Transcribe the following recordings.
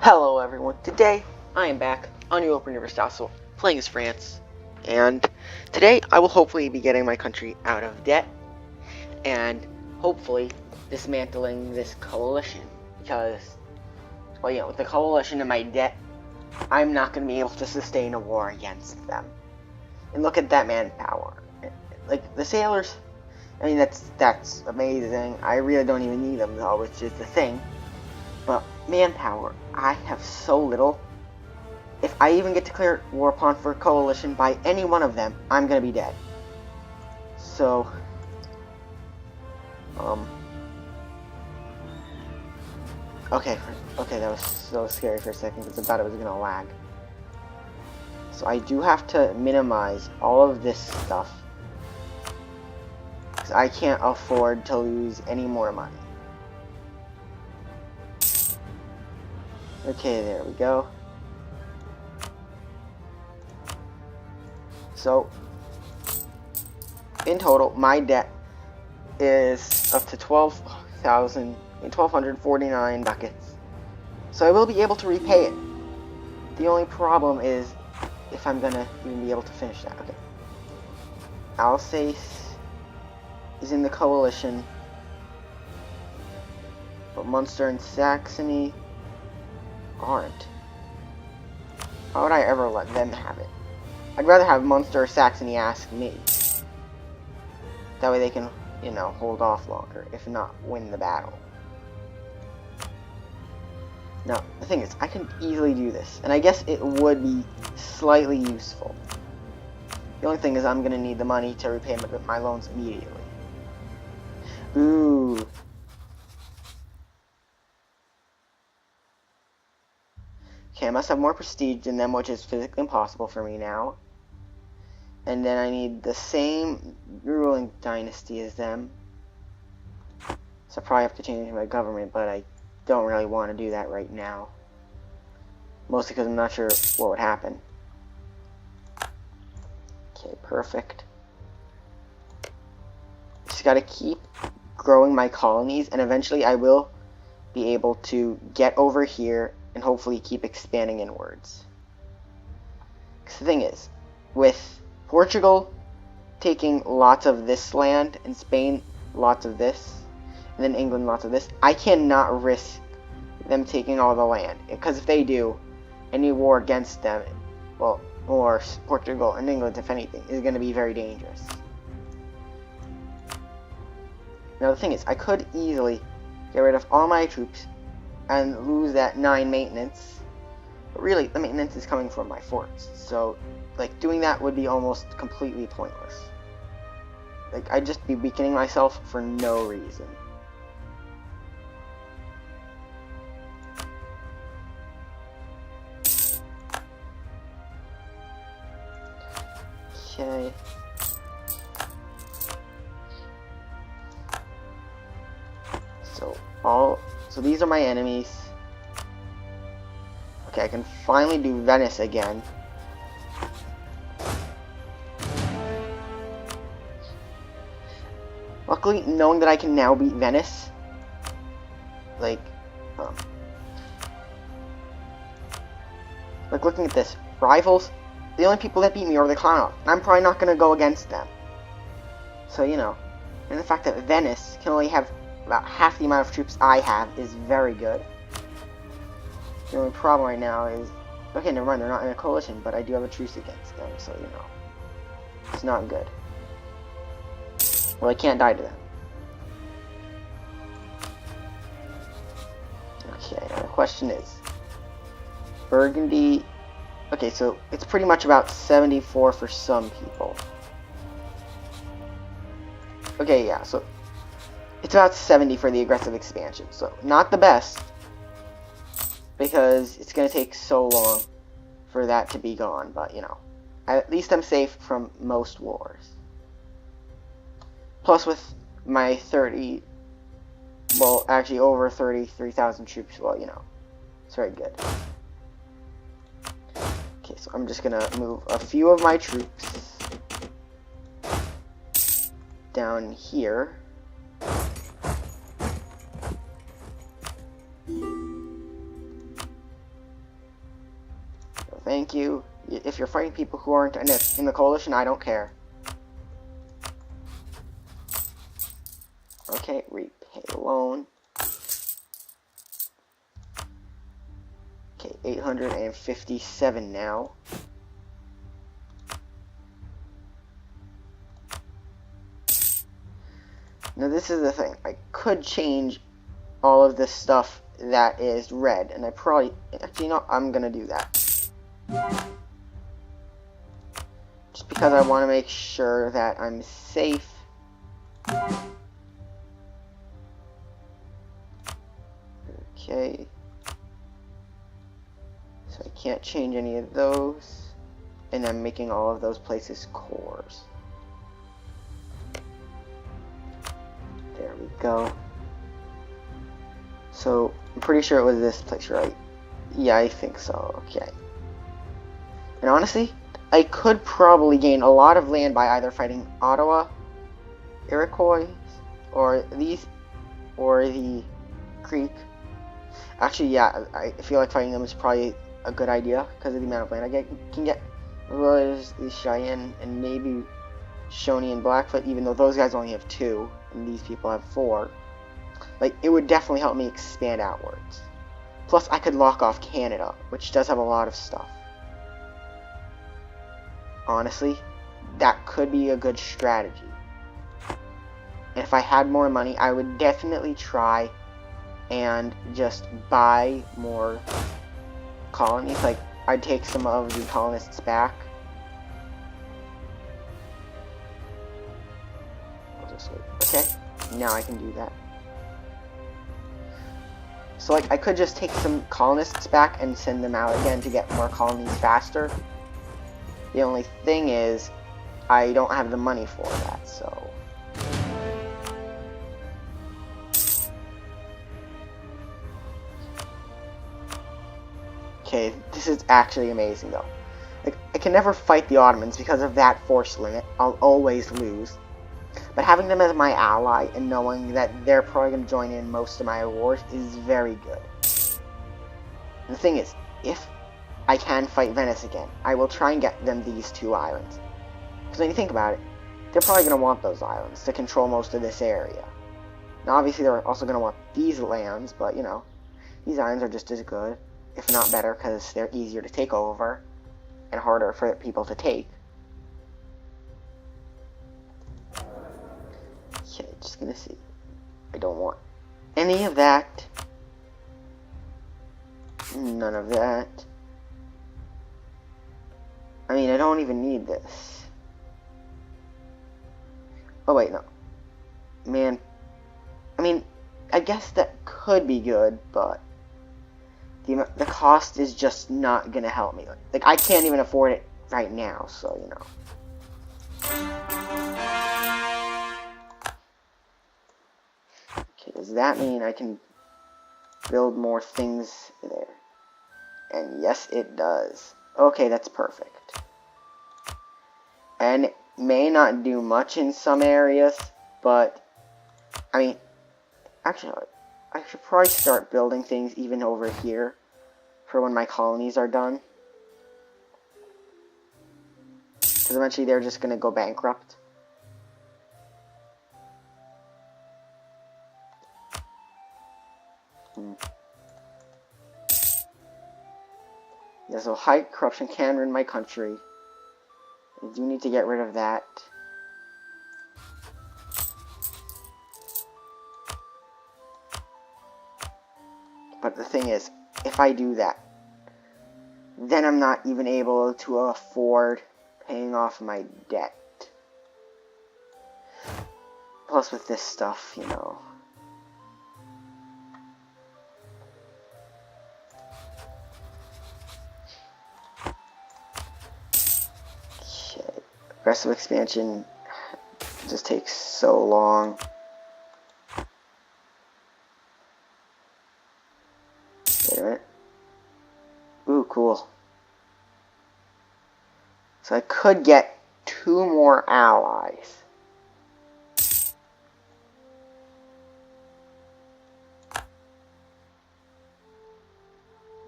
Hello everyone, today I am back on Europa Universalis playing as France, and today I will hopefully be getting my country out of debt, and hopefully dismantling this coalition, because, well, with the coalition and my debt, I'm not going to be able to sustain a war against them. And look at that manpower. Like, the sailors, I mean, that's amazing. I really don't even need them though, which is the thing. But manpower, I have so little. If I even get declared war upon for a coalition by any one of them, I'm gonna be dead. So, okay, that was so scary for a second because I thought it was gonna lag. So I do have to minimize all of this stuff because I can't afford to lose any more money. Okay, there we go. So, in total, my debt is up to 1,249 ducats. So I will be able to repay it. The only problem is if I'm gonna even be able to finish that. Okay. Alsace is in the coalition, but Munster and Saxony aren't. Why would I ever let them have it? I'd rather have Munster or Saxony ask me. That way they can, hold off longer, if not win the battle. Now, the thing is, I can easily do this, and I guess it would be slightly useful. The only thing is I'm going to need the money to repay my loans immediately. Ooh. Okay, I must have more prestige than them, which is physically impossible for me now. And then I need the same ruling dynasty as them. So I probably have to change my government, but I don't really want to do that right now. Mostly because I'm not sure what would happen. Okay, perfect. Just gotta keep growing my colonies, and eventually I will be able to get over here and hopefully keep expanding inwards. Because the thing is, with Portugal taking lots of this land, and Spain lots of this, and then England lots of this, I cannot risk them taking all the land. Because if they do, any war against them, well, or Portugal and England, if anything, is going to be very dangerous. Now the thing is, I could easily get rid of all my troops and lose that 9 maintenance. But really, the maintenance is coming from my forts. So, doing that would be almost completely pointless. I'd just be weakening myself for no reason. Okay. So these are my enemies. Okay, I can finally do Venice again. Luckily, knowing that I can now beat Venice, looking at this, rivals, the only people that beat me are the Clown. I'm probably not going to go against them. So, and the fact that Venice can only have about half the amount of troops I have is very good. The only problem right now is, okay, never mind, they're not in a coalition, but I do have a truce against them, so, it's not good. Well, I can't die to them. Okay, now the question is, Burgundy, okay, so it's pretty much about 74 for some people. Okay, yeah, so it's about 70 for the aggressive expansion, so not the best, because it's going to take so long for that to be gone, but, at least I'm safe from most wars. Plus with my over 33,000 troops, well, it's very good. Okay, so I'm just going to move a few of my troops down here. Thank you. If you're fighting people who aren't in the coalition, I don't care. Okay, repay loan. Okay, 857 now. Now this is the thing. I could change all of this stuff that is red, and I probably... Actually, no, I'm gonna do that. Just because I want to make sure that I'm safe. Okay. So I can't change any of those. And I'm making all of those places cores. There we go. So, I'm pretty sure it was this place, right? Yeah, I think so. Okay. And honestly, I could probably gain a lot of land by either fighting Ottawa, Iroquois, or these, or the Creek. Actually, yeah, I feel like fighting them is probably a good idea because of the amount of land I can get. As well as the Cheyenne and maybe Shawnee and Blackfoot, even though those guys only have 2 and these people have 4. Like, it would definitely help me expand outwards. Plus, I could lock off Canada, which does have a lot of stuff. Honestly, that could be a good strategy. And if I had more money, I would definitely try and just buy more colonies. Like, I'd take some of the colonists back. I'll just wait. Okay, now I can do that. So, like, I could just take some colonists back and send them out again to get more colonies faster. The only thing is, I don't have the money for that, so... Okay, this is actually amazing, though. Like, I can never fight the Ottomans because of that force limit. I'll always lose. But having them as my ally and knowing that they're probably going to join in most of my wars is very good. And the thing is, if I can fight Venice again, I will try and get them these 2 islands. Because when you think about it, they're probably going to want those islands to control most of this area. Now, obviously, they're also going to want these lands, but, you know, these islands are just as good, if not better, because they're easier to take over and harder for people to take. Okay, just gonna see. I don't want any of that. None of that. I mean, I don't even need this. Oh, wait, no. Man. I mean, I guess that could be good, but the cost is just not gonna help me. Like, I can't even afford it right now, so, you know. Okay, does that mean I can build more things there? And yes, it does. Okay, that's perfect. And it may not do much in some areas, but, I mean, actually, I should probably start building things even over here for when my colonies are done. Because eventually they're just going to go bankrupt. Yeah, so high corruption can ruin my country. I do need to get rid of that. But the thing is, if I do that, then I'm not even able to afford paying off my debt. Plus with this stuff, you know. Okay. Aggressive expansion just takes so long. Wait a minute. Ooh, cool. So I could get 2 more allies.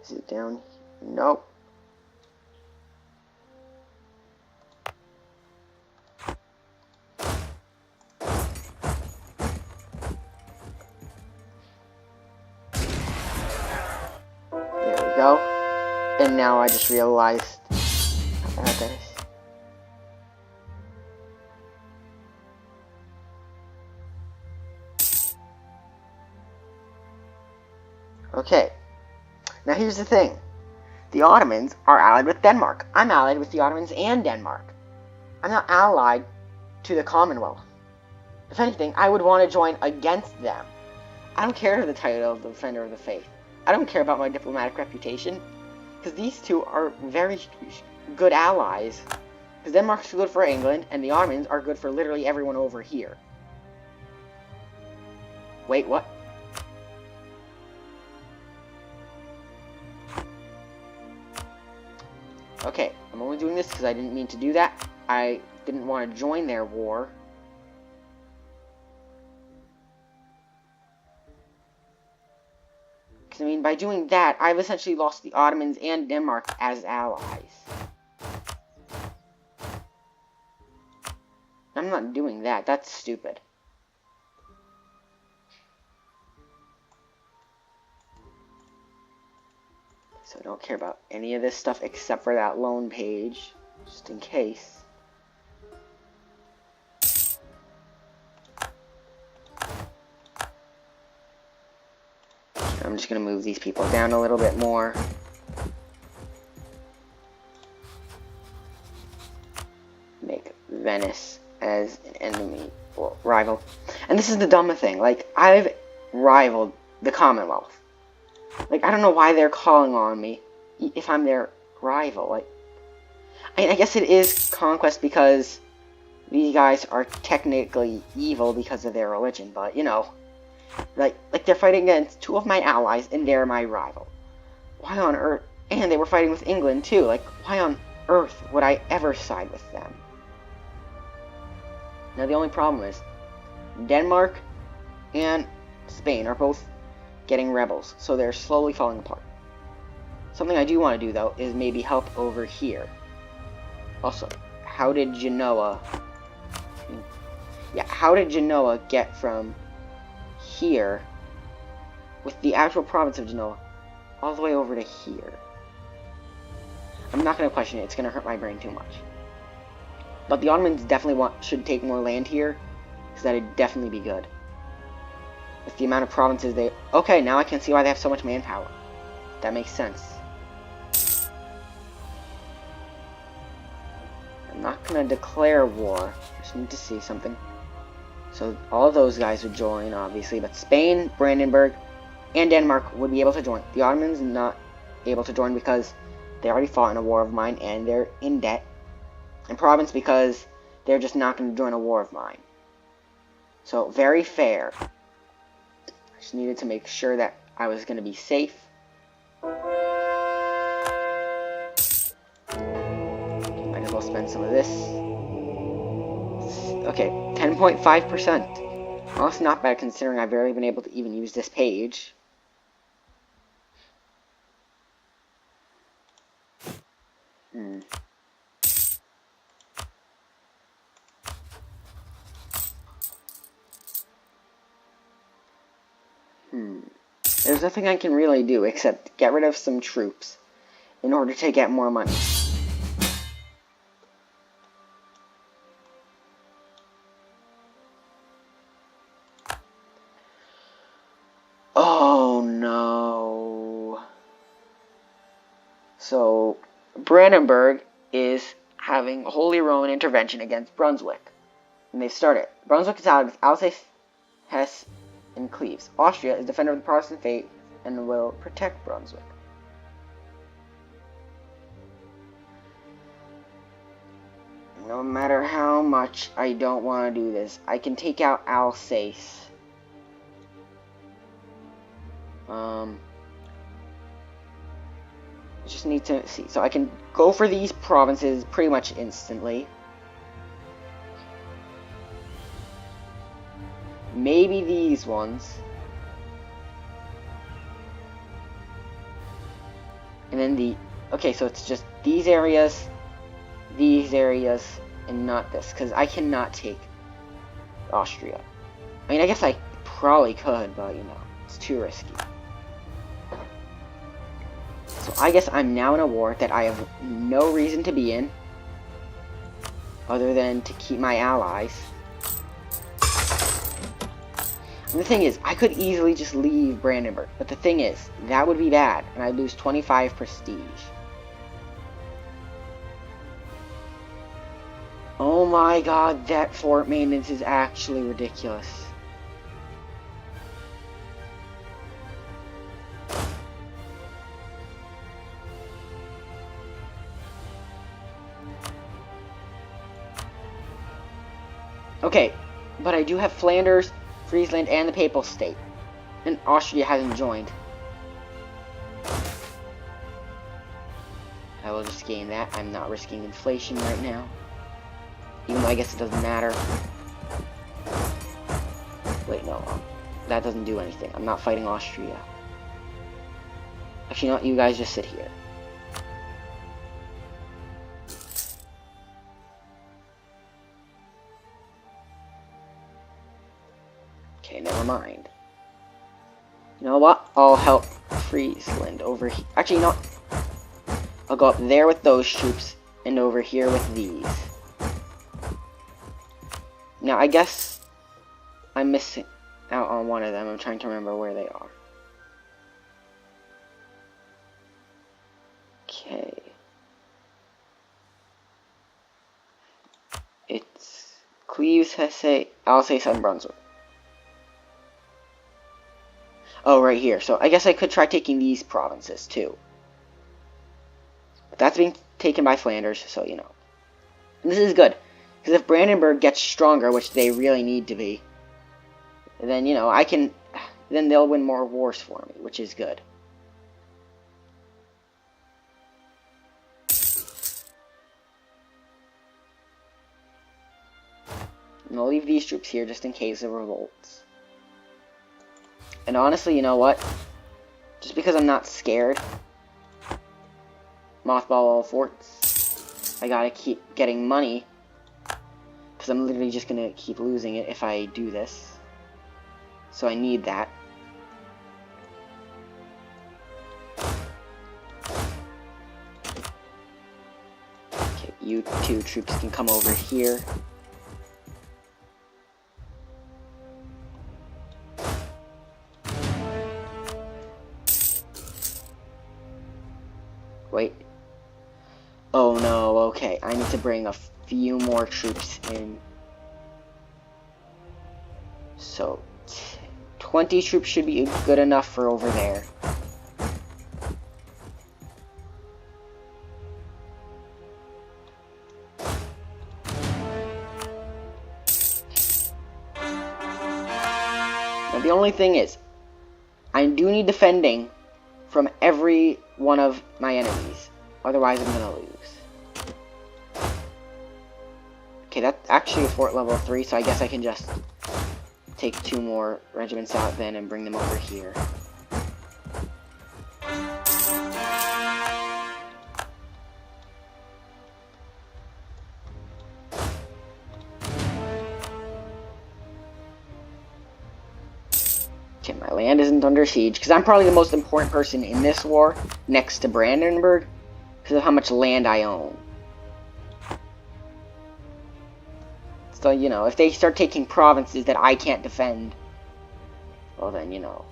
Is it down? Nope. go. And now I just realized about this. Okay. Now here's the thing. The Ottomans are allied with Denmark. I'm allied with the Ottomans and Denmark. I'm not allied to the Commonwealth. If anything, I would want to join against them. I don't care for the title of the Defender of the Faith. I don't care about my diplomatic reputation. Because these two are very good allies. Because Denmark's good for England, and the Ottomans are good for literally everyone over here. Wait, what? Okay, I'm only doing this because I didn't mean to do that. I didn't want to join their war. Because, I mean, by doing that, I've essentially lost the Ottomans and Denmark as allies. I'm not doing that. That's stupid. So I don't care about any of this stuff except for that loan page, just in case. I'm just going to move these people down a little bit more. Make Venice as an enemy or rival. And this is the dumb thing. Like, I've rivaled the Commonwealth. Like, I don't know why they're calling on me if I'm their rival. Like, I guess it is conquest because these guys are technically evil because of their religion, but, you know, like they're fighting against two of my allies and they're my rival. Why on earth? And they were fighting with England too. Like, why on earth would I ever side with them? Now, the only problem is Denmark and Spain are both getting rebels, so they're slowly falling apart. Something I do want to do, though, is maybe help over here. Also, how did Genoa... Yeah, how did Genoa get from here, with the actual province of Genoa, all the way over to here? I'm not going to question it. It's going to hurt my brain too much. But the Ottomans definitely should take more land here, because that would definitely be good. With the amount of provinces they... Okay, now I can see why they have so much manpower. That makes sense. I'm not going to declare war. Just need to see something. So all of those guys would join, obviously. But Spain, Brandenburg, and Denmark would be able to join. The Ottomans not able to join because they already fought in a war of mine and they're in debt. And Provence because they're just not going to join a war of mine. So, very fair. Just needed to make sure that I was going to be safe. Might as well spend some of this. Okay, 10.5%. Well, that's not bad considering I've barely been able to even use this page. There's nothing I can really do except get rid of some troops in order to get more money. Oh no. So, Brandenburg is having Holy Roman intervention against Brunswick. And they've started. Brunswick is allied with Alsace, Hesse, and Cleves. Austria is defender of the Protestant faith and will protect Brunswick. No matter how much I don't want to do this, I can take out Alsace. Just need to see. So I can go for these provinces pretty much instantly. Maybe these ones. And then the... Okay, so it's just these areas, and not this. Because I cannot take Austria. I mean, I guess I probably could, but, you know, it's too risky. So So I guess I'm now in a war that I have no reason to be in, other than to keep my allies. And the thing is, I could easily just leave Brandenburg, but the thing is, that would be bad, and I'd lose 25 prestige. Oh my god, that fort maintenance is actually ridiculous. Okay, but I do have Flanders, Friesland, and the Papal State. And Austria hasn't joined. I will just gain that. I'm not risking inflation right now. Even though I guess it doesn't matter. Wait, no. That doesn't do anything. I'm not fighting Austria. Actually, no, you guys just sit here. Okay, never mind. You know what? I'll help Friesland over here. Actually, you know what? I'll go up there with those troops and over here with these. Now, I guess I'm missing out on one of them. I'm trying to remember where they are. Okay. It's Cleves, Hesse, Alsace, and Brunswick. Oh, right here. So I guess I could try taking these provinces, too. But that's being taken by Flanders, so you know. And this is good. Because if Brandenburg gets stronger, which they really need to be, then, you know, then they'll win more wars for me, which is good. And I'll leave these troops here just in case of revolts. And honestly, you know what? Just because I'm not scared, mothball all forts. I gotta keep getting money, because I'm literally just gonna keep losing it if I do this. So I need that. Okay, you two troops can come over here. Wait. Oh no, okay. I need to bring a few more troops in. So, 20 troops should be good enough for over there. Now the only thing is, I do need defending from every one of my enemies. Otherwise, I'm gonna lose. Okay, that's actually a fort level 3, so I guess I can just take 2 more regiments out then and bring them over here. Okay, my land isn't under siege, because I'm probably the most important person in this war, next to Brandenburg, because of how much land I own. So, you know, if they start taking provinces that I can't defend, well then, you know.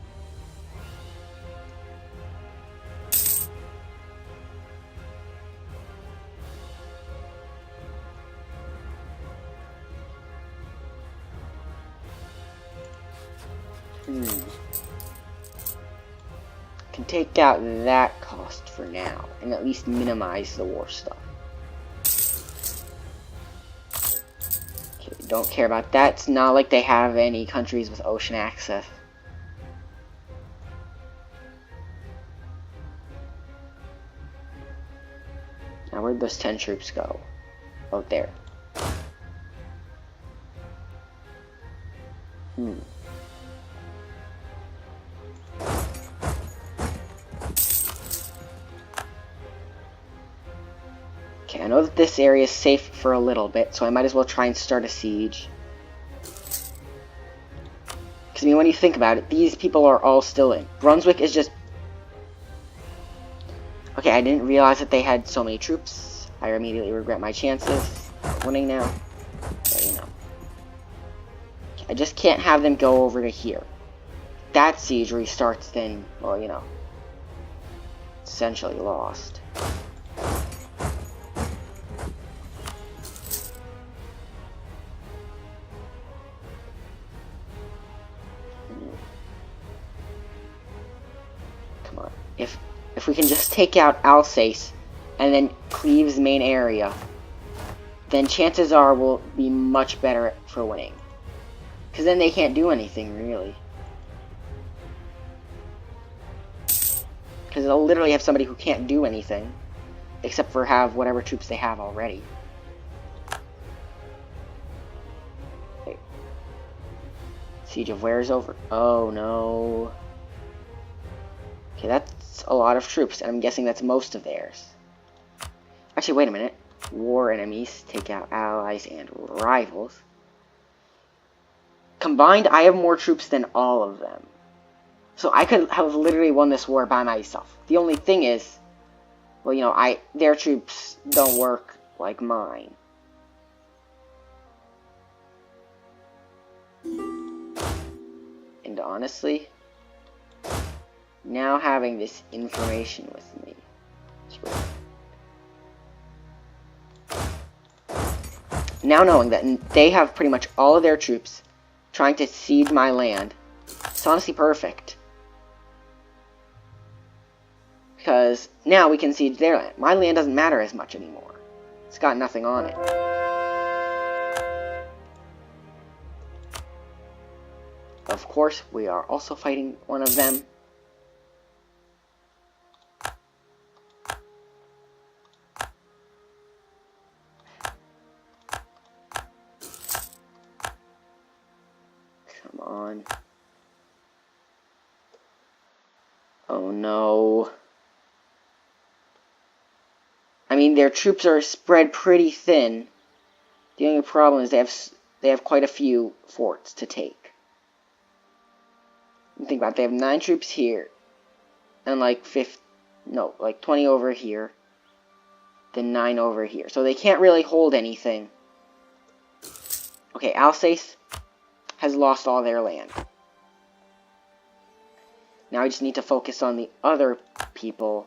Can take out that cost for now, and at least minimize the war stuff. Okay, don't care about that. It's not like they have any countries with ocean access. Now where'd those 10 troops go? Oh, there. Okay, I know that this area is safe for a little bit, so I might as well try and start a siege. Because, I mean, when you think about it, these people are all still in. Brunswick is just... Okay, I didn't realize that they had so many troops. I immediately regret my chances of winning now. But, you know. I just can't have them go over to here. That siege restarts, then, well, you know, essentially lost. Come on. If we can just take out Alsace and then Cleve's main area, then chances are we'll be much better for winning. Because then they can't do anything, really. Because they'll literally have somebody who can't do anything, except for have whatever troops they have already. Okay. Siege of Ware is over. Oh, no. Okay, that's a lot of troops, and I'm guessing that's most of theirs. Actually, wait a minute. War enemies take out allies and rivals. Combined, I have more troops than all of them. So I could have literally won this war by myself. The only thing is, well, you know, their troops don't work like mine. And honestly, now having this information with me is great. Now knowing that they have pretty much all of their troops trying to siege my land, it's honestly perfect. Because now we can siege their land. My land doesn't matter as much anymore. It's got nothing on it. Of course, we are also fighting one of them. Come on. Oh no. I mean, their troops are spread pretty thin. The only problem is they have quite a few forts to take. Think about it, they have 9 troops here, and like 20 over here, then 9 over here. So they can't really hold anything. Okay, Alsace has lost all their land. Now we just need to focus on the other people,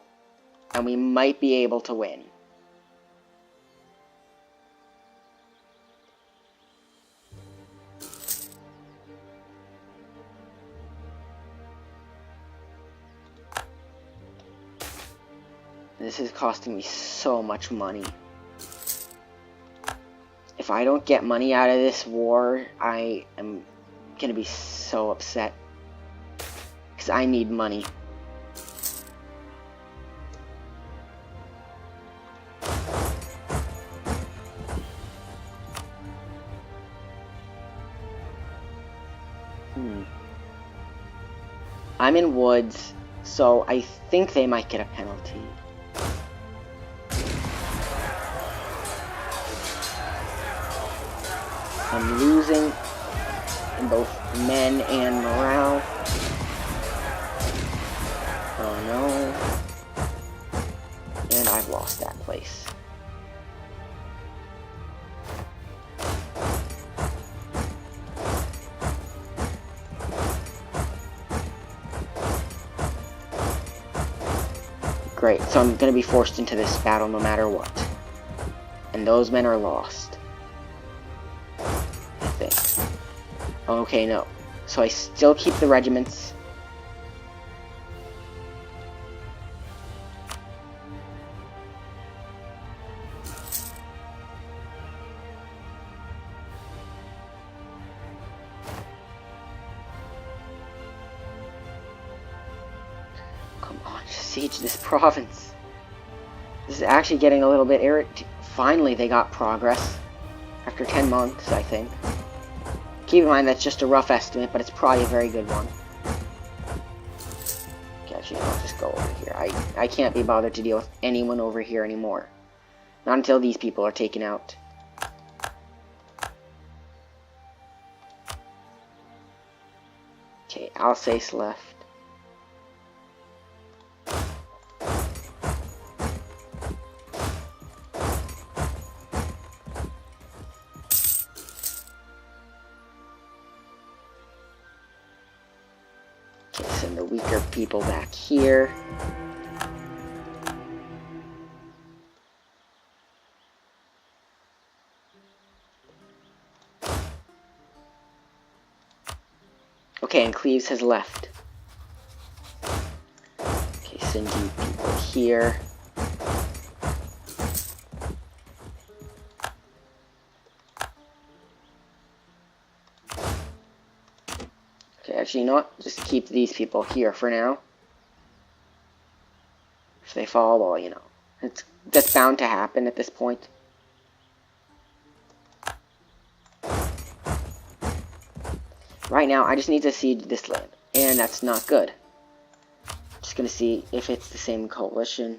and we might be able to win. This is costing me so much money. If I don't get money out of this war, I am gonna be so upset. Because I need money. I'm in woods, so I think they might get a penalty. I'm losing in both men and morale. Oh no. And I've lost that place. Great, so I'm going to be forced into this battle no matter what. And those men are lost. I think. Okay, no. So I still keep the regiments. Come on, just siege this province. This is actually getting a little bit irritating. Finally, they got progress. After 10 months, I think. Keep in mind, that's just a rough estimate, but it's probably a very good one. Okay, actually, I'll just go over here. I can't be bothered to deal with anyone over here anymore. Not until these people are taken out. Okay, Alsace left. send the weaker people back here. Okay, and Cleves has left. Okay, send you people here. Okay, actually, you know what? Just keep these people here for now. If they fall, well, you know, that's bound to happen at this point. Right now, I just need to siege this land, and that's not good. Just gonna see if it's the same coalition.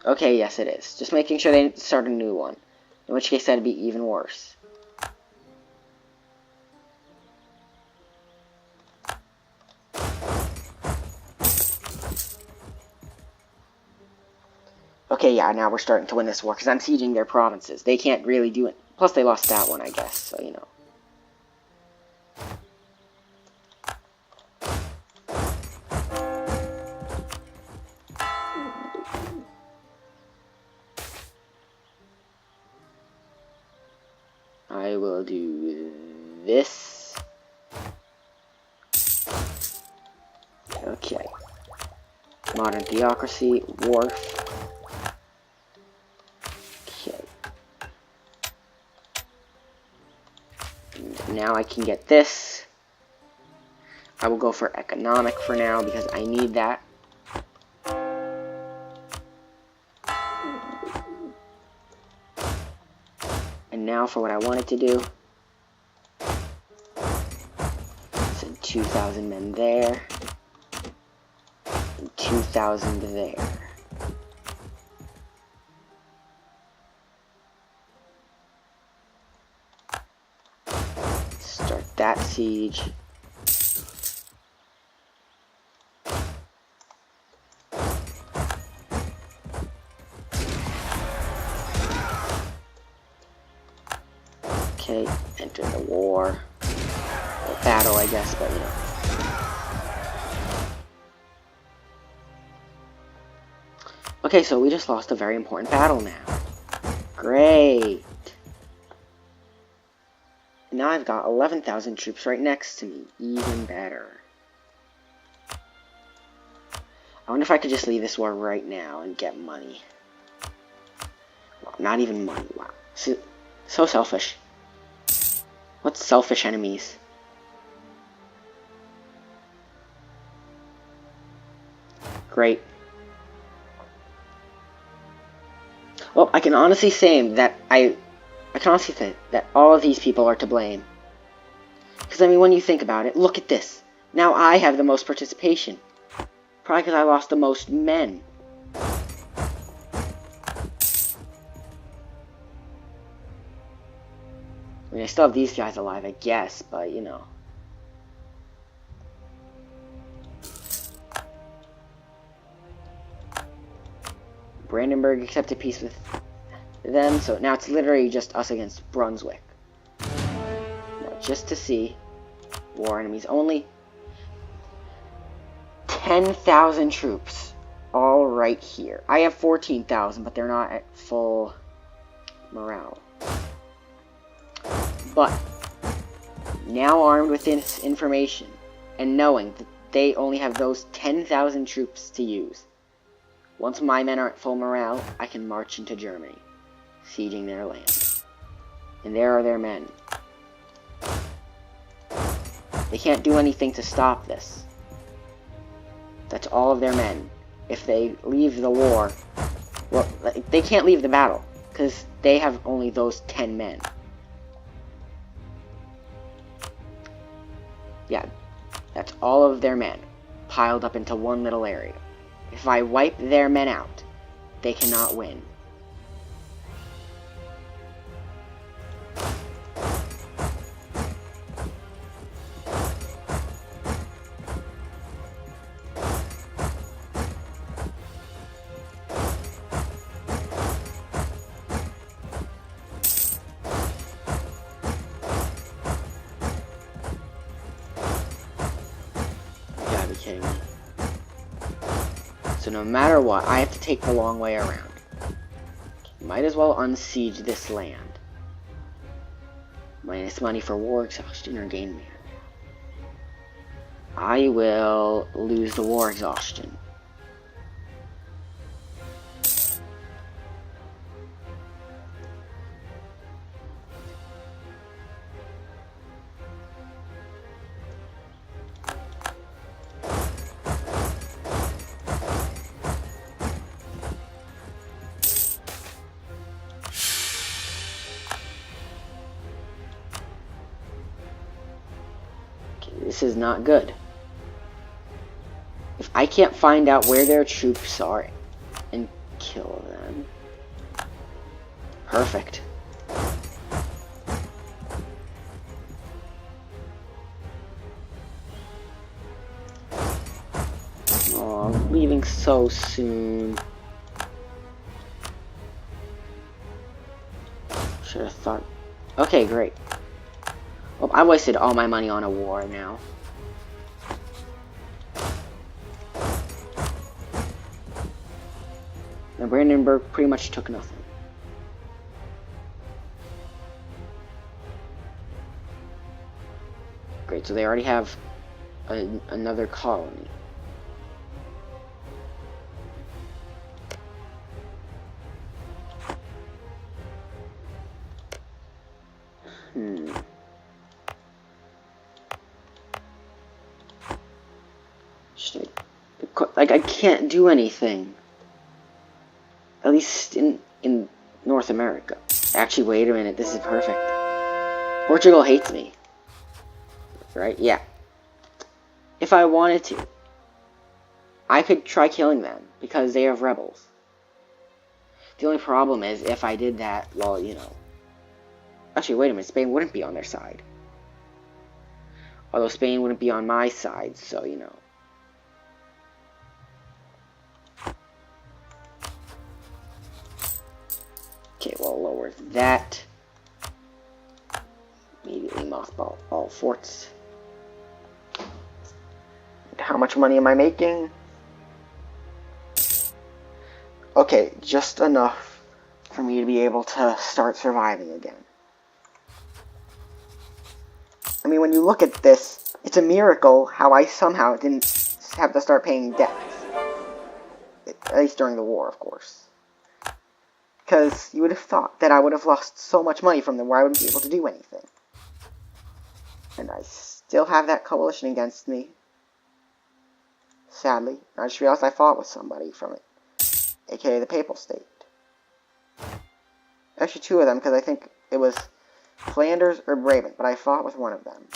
Okay, yes it is. Just making sure they didn't start a new one. In which case, that'd be even worse. Okay, yeah, now we're starting to win this war, because I'm sieging their provinces. They can't really do it. Plus, they lost that one, I guess, so, you know. I will do this. Okay. Modern theocracy, wharf. Okay. Now I can get this. I will go for economic for now because I need that. And now for what I wanted to do. Send 2,000 men there. And 2,000 there. Start that siege. Okay, enter the war. Or battle, I guess, but you know. Okay, so we just lost a very important battle now. Great. Now I've got 11,000 troops right next to me. Even better. I wonder if I could just leave this war right now and get money. Well, not even money, wow. So selfish. What's selfish enemies? Great. Well, I can honestly say that all of these people are to blame. Because, I mean, when you think about it, look at this. Now I have the most participation. Probably because I lost the most men. I mean, I still have these guys alive, I guess, but, you know. Brandenburg accepted peace with them, so now it's literally just us against Brunswick. Now, just to see, war enemies only. 10,000 troops, all right here. I have 14,000, but they're not at full morale. But, now armed with this information, and knowing that they only have those 10,000 troops to use, once my men are at full morale, I can march into Germany, sieging their land. And there are their men. They can't do anything to stop this. That's all of their men. If they leave the war, well, they can't leave the battle, because they have only those 10 men. Yeah, that's all of their men, piled up into one little area. If I wipe their men out, they cannot win. kidding me? So no matter what, I have to take the long way around. Might as well unsiege this land. Minus money for war exhaustion or gain man. I will lose the war exhaustion. This is not good. If I can't find out where their troops are and kill them. Perfect. Oh, I'm leaving so soon. Should have thought. Okay, great. Well, I wasted all my money on a war now. Now Brandenburg pretty much took nothing. Great, so they already have another colony. Like, I can't do anything. At least in North America. Actually, wait a minute. This is perfect. Portugal hates me. Right? Yeah. If I wanted to, I could try killing them because they have rebels. The only problem is if I did that, well, you know. Actually, wait a minute. Spain wouldn't be on their side. Although Spain wouldn't be on my side, so, you know. Okay, well, lower that. Immediately mothball all forts. And how much money am I making? Okay, just enough for me to be able to start surviving again. I mean, when you look at this, it's a miracle how I somehow didn't have to start paying debts. At least during the war, of course. Because you would have thought that I would have lost so much money from them where I wouldn't be able to do anything. And I still have that coalition against me. Sadly. I just realized I fought with somebody from it. AKA the Papal State. Actually, two of them, because I think it was Flanders or Brabant, but I fought with one of them.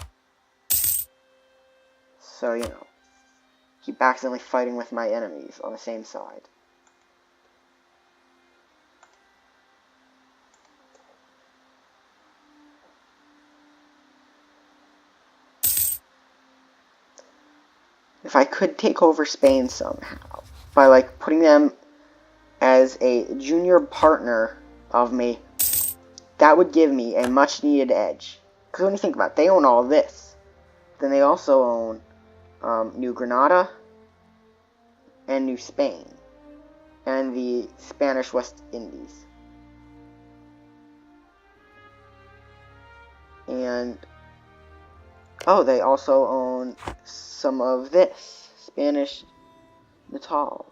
So, you know. Keep accidentally fighting with my enemies on the same side. If I could take over Spain somehow, by like putting them as a junior partner of me, that would give me a much needed edge. Because when you think about it, they own all this. Then they also own New Granada and New Spain and the Spanish West Indies. And oh, they also own some of this, Spanish Natal.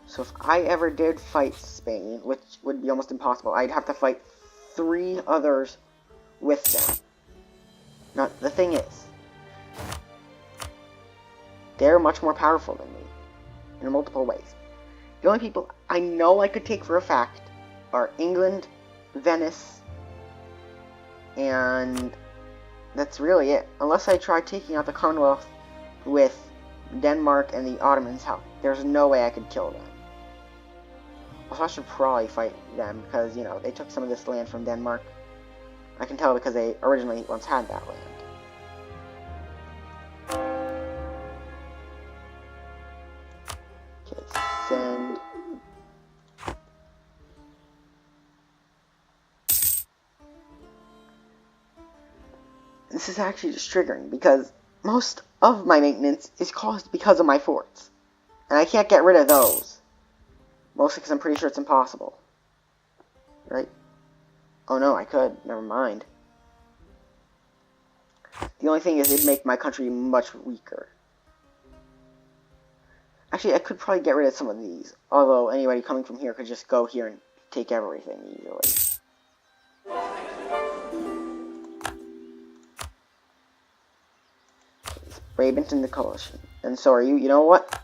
So if I ever did fight Spain, which would be almost impossible, I'd have to fight 3 others with them. Now, the thing is, they're much more powerful than me in multiple ways. The only people I know I could take for a fact are England, Venice, and that's really it. Unless I try taking out the Commonwealth with Denmark and the Ottomans' help, there's no way I could kill them. Also, I should probably fight them because, you know, they took some of this land from Denmark. I can tell because they originally once had that land. Okay, send. This is actually just triggering because most of my maintenance is caused because of my forts. And I can't get rid of those. Mostly because I'm pretty sure it's impossible. Right? Oh no, I could. Never mind. The only thing is it'd make my country much weaker. Actually, I could probably get rid of some of these. Although anybody coming from here could just go here and take everything easily. Brabenton the coalition. And so are you. You know what?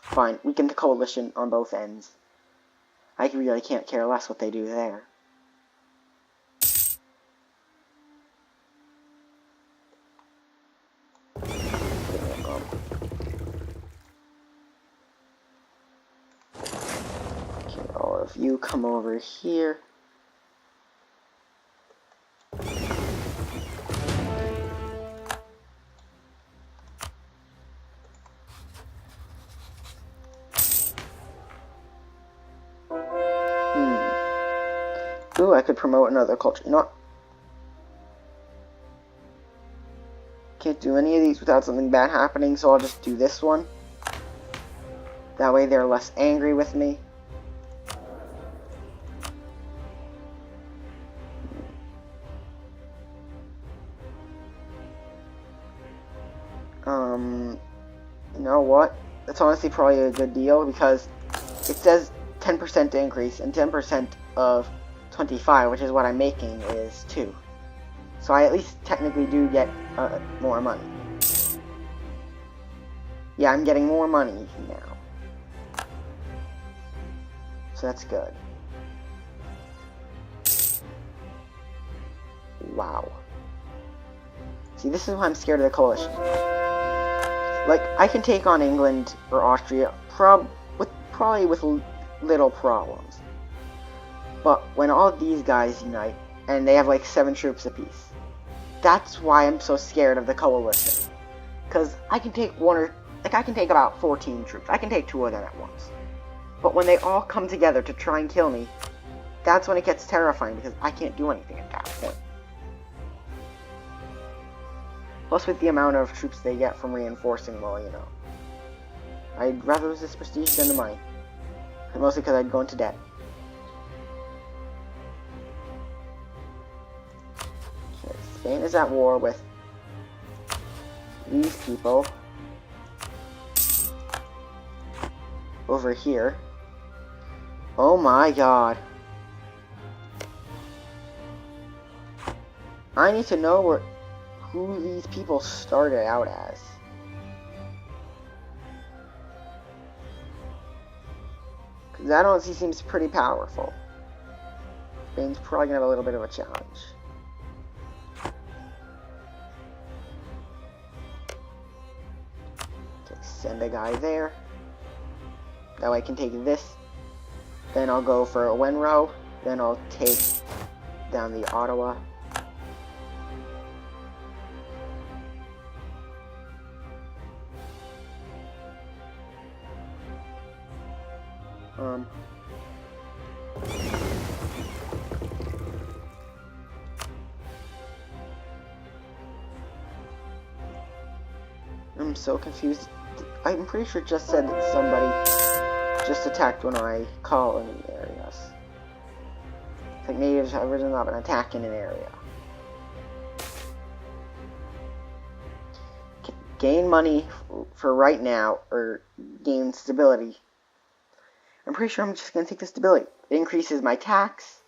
Fine. Weaken the coalition on both ends. I really can't care less what they do there. Okay, all of you come over here. Ooh, I could promote another culture. You know what? Can't do any of these without something bad happening, so I'll just do this one. That way they're less angry with me. You know what? That's honestly probably a good deal because it says 10% increase and 10% of 25, which is what I'm making, is 2. So I at least technically do get more money. Yeah, I'm getting more money now. So that's good. Wow. See, this is why I'm scared of the coalition. Like, I can take on England or Austria probably with little problems. But when all of these guys unite, and they have like 7 troops apiece, that's why I'm so scared of the coalition. Because I can take I can take about 14 troops. I can take 2 of them at once. But when they all come together to try and kill me, that's when it gets terrifying because I can't do anything at that point. Plus with the amount of troops they get from reinforcing, well, you know. I'd rather lose this prestige than the money. And mostly because I'd go into debt. Okay, Spain is at war with these people over here. Oh my god. I need to know who these people started out as. Because that honestly seems pretty powerful. Spain's probably going to have a little bit of a challenge. Okay, send a guy there. That way I can take this. Then I'll go for a Wenro. Then I'll take down the Ottawa. I'm so confused. I'm pretty sure it just said that somebody just attacked one of my colony areas. It's like natives have risen up and attack in an area. Gain money for right now, or gain stability. I'm pretty sure I'm just going to take the stability. It increases my tax.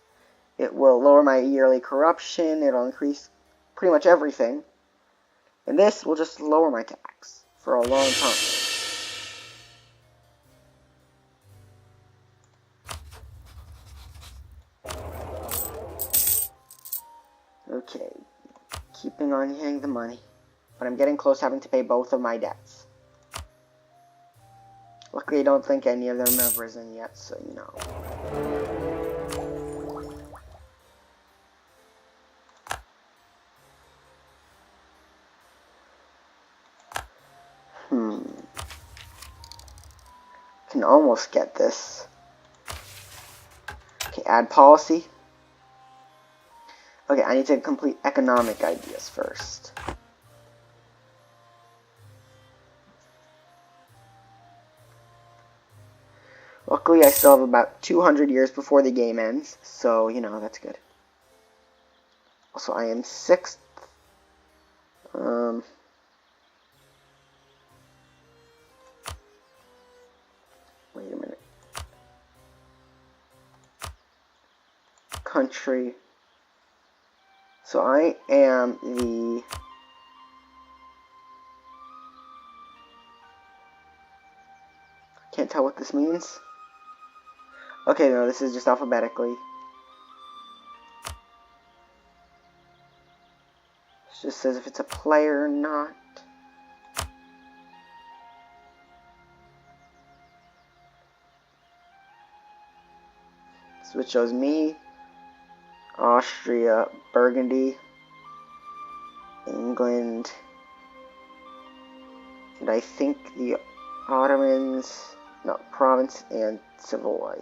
It will lower my yearly corruption. It'll increase pretty much everything. And this will just lower my tax for a long time. Okay. Keeping on getting the money. But I'm getting close having to pay both of my debts. Luckily, I don't think any of them have risen yet, so you know. Can almost get this. Okay, add policy. Okay, I need to complete economic ideas first. Luckily, I still have about 200 years before the game ends, so, you know, that's good. Also, I am 6th. Wait a minute. Country. So I am the... Can't tell what this means. Okay, no, this is just alphabetically. It just says if it's a player or not. So it shows me, Austria, Burgundy, England, and I think the Ottomans, no, Province and Savoy.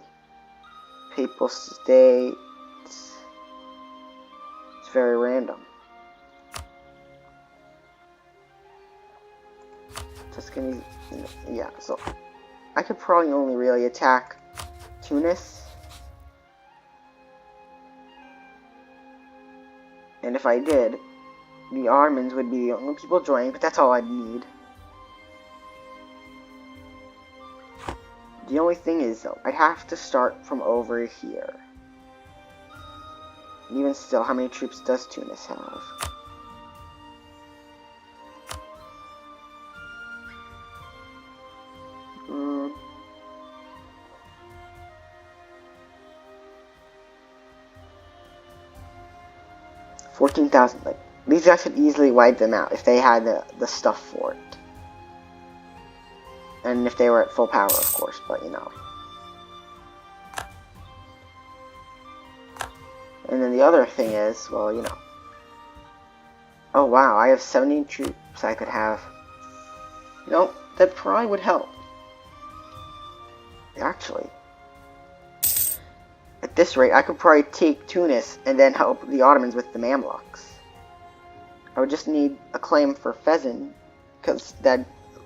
Papal States. It's very random. Tuscany, yeah, so I could probably only really attack Tunis. And if I did, the Ottomans would be the only people joining, but that's all I'd need. The only thing is, though, I'd have to start from over here. Even still, how many troops does Tunis have? Hmm. 14,000. Like, these guys could easily wipe them out if they had the stuff for it. And if they were at full power, of course, but you know. And then the other thing is, well, you know. Oh wow, I have 17 troops I could have. You know, that probably would help. Actually. At this rate, I could probably take Tunis and then help the Ottomans with the Mamluks. I would just need a claim for Fezzan, because that'd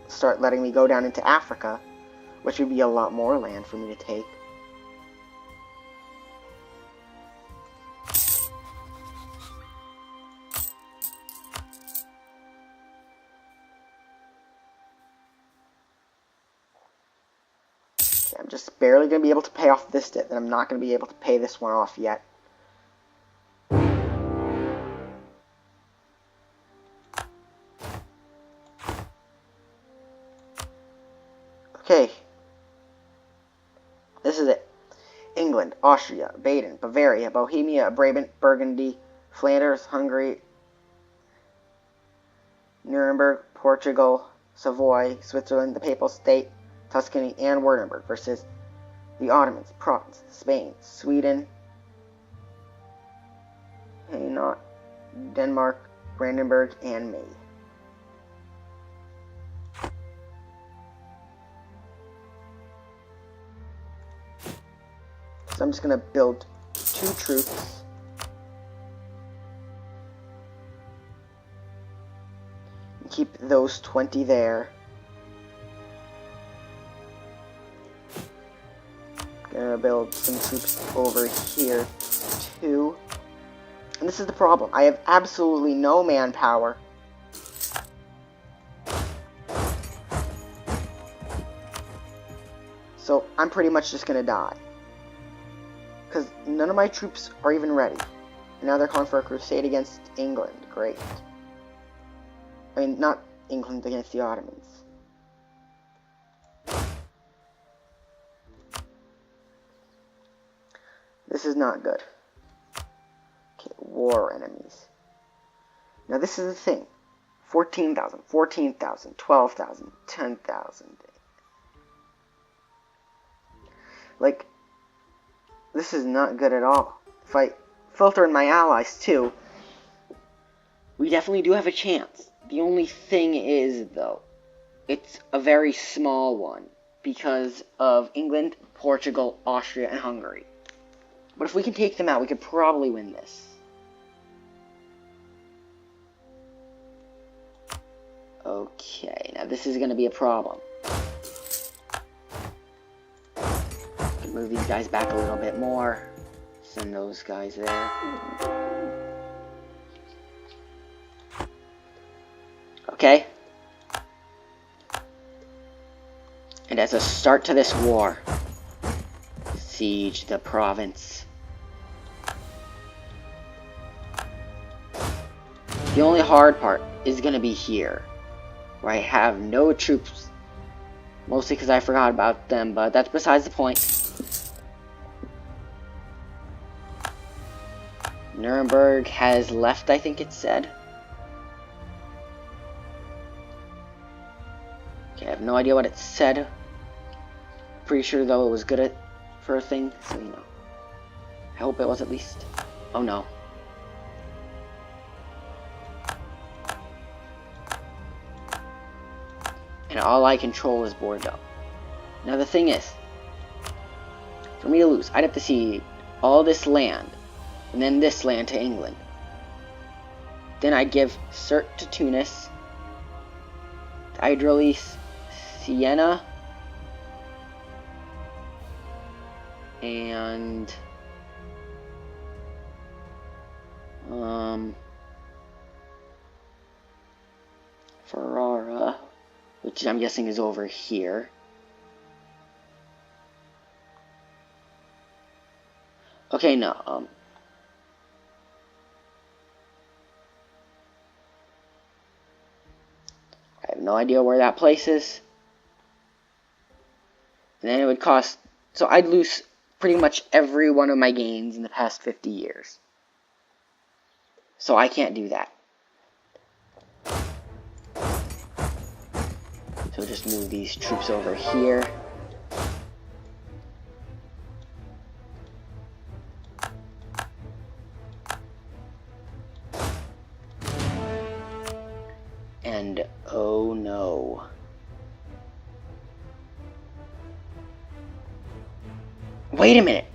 start letting me go down into Africa, which would be a lot more land for me to take. Okay, I'm just barely going to be able to pay off this debt, and I'm not going to be able to pay this one off yet. Okay, this is it. England, Austria, Baden, Bavaria, Bohemia, Brabant, Burgundy, Flanders, Hungary, Nuremberg, Portugal, Savoy, Switzerland, the Papal State, Tuscany, and Württemberg versus the Ottomans, Provence, Spain, Sweden, Hainaut, Denmark, Brandenburg, and me. So I'm just going to build 2 troops. And keep those 20 there. Gonna build some troops over here too. And this is the problem. I have absolutely no manpower. So I'm pretty much just gonna die. Because none of my troops are even ready. And now they're calling for a crusade against England. Great. I mean, not England against the Ottomans. This is not good. Okay, war enemies. Now this is the thing. 14,000, 14,000, 12,000, 10,000. Like, this is not good at all. If I filter in my allies too, we definitely do have a chance. The only thing is, though, it's a very small one because of England, Portugal, Austria, and Hungary. But if we can take them out, we could probably win this. Okay, now this is going to be a problem. Move these guys back a little bit more. Send those guys there. Okay. And as a start to this war, siege the province. The only hard part is going to be here, where I have no troops. Mostly because I forgot about them, but that's besides the point. Nuremberg has left, I think it said. Okay, I have no idea what it said. Pretty sure, though, it was good for a thing, so, you know. I hope it was at least. Oh, no. And all I control is Bordeaux. Now, the thing is, for me to lose, I'd have to see all this land. And then this land to England. Then I'd give Cert to Tunis, Idrolis, Siena, and Ferrara, which I'm guessing is over here. Okay, no, I have no idea where that place is. And then it would cost... So I'd lose pretty much every one of my gains in the past 50 years. So I can't do that. So just move these troops over here. And oh no. Wait a minute.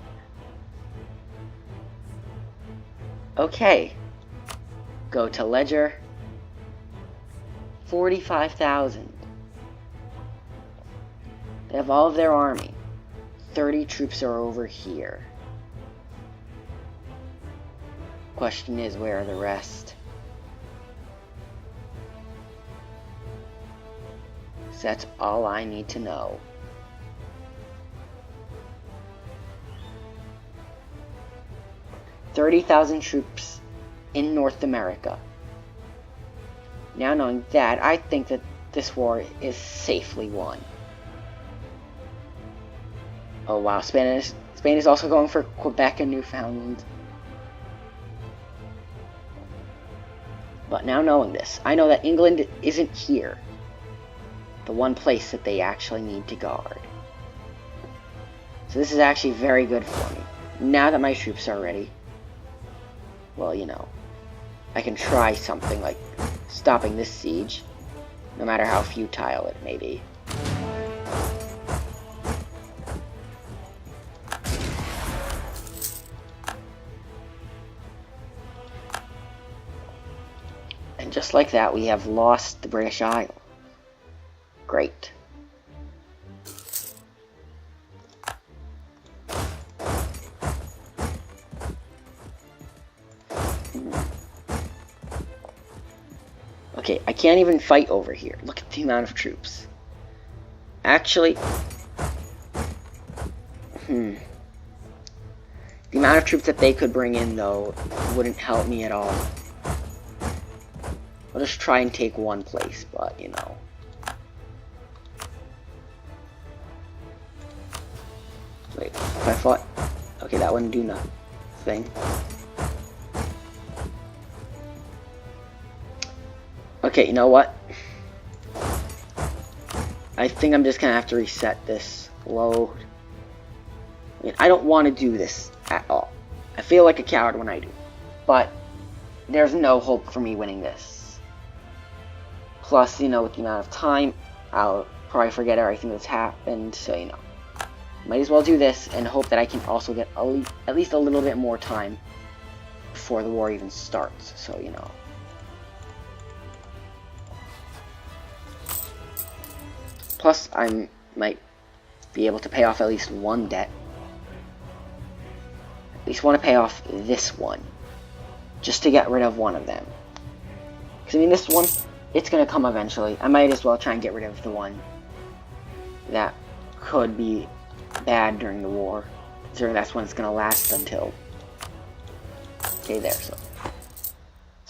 Okay. Go to ledger. 45,000. They have all of their army. 30 troops are over here. Question is, where are the rest? So that's all I need to know. $30,000 troops in North America. Now knowing that, I think that this war is safely won. Oh wow, Spain is also going for Quebec and Newfoundland. But now knowing this, I know that England isn't here. The one place that they actually need to guard. So this is actually very good for me. Now that my troops are ready, well, you know, I can try something like stopping this siege, no matter how futile it may be. And just like that, we have lost the British Isle. Great. Okay, I can't even fight over here. Look at the amount of troops. Actually, the amount of troops that they could bring in, though, wouldn't help me at all. I'll just try and take one place, but, you know. Wait, if I fought... Okay, that wouldn't do nothing. Okay, you know what? I think I'm just gonna have to reset this load. I mean, I don't want to do this at all. I feel like a coward when I do. But there's no hope for me winning this. Plus, you know, with the amount of time, I'll probably forget everything that's happened, so, you know. Might as well do this and hope that I can also get at least a little bit more time before the war even starts, so, you know. Plus, I might be able to pay off at least one debt. At least want to pay off this one, just to get rid of one of them. Because, I mean, this one, it's going to come eventually. I might as well try and get rid of the one that could be bad during the war, considering that's when it's going to last until. Okay, there, so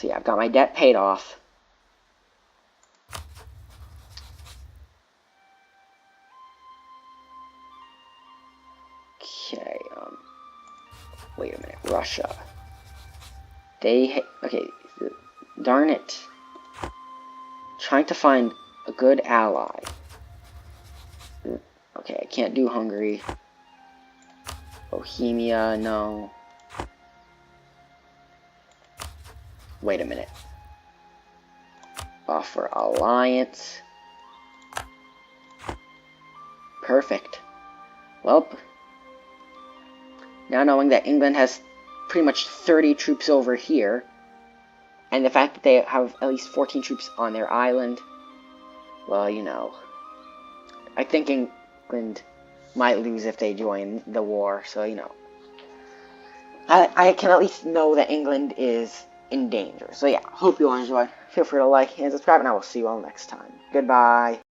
yeah, I've got my debt paid off. Okay, wait a minute, Russia. Okay, darn it. Trying to find a good ally. Okay, I can't do Hungary. Bohemia, no. Wait a minute. Offer alliance. Perfect. Well, now knowing that England has pretty much 30 troops over here, and the fact that they have at least 14 troops on their island, well, you know, I think England might lose if they join the war, so, you know, I can at least know that England is in danger. So yeah, hope you all enjoyed. Feel free to like and subscribe, and I will see you all next time. Goodbye.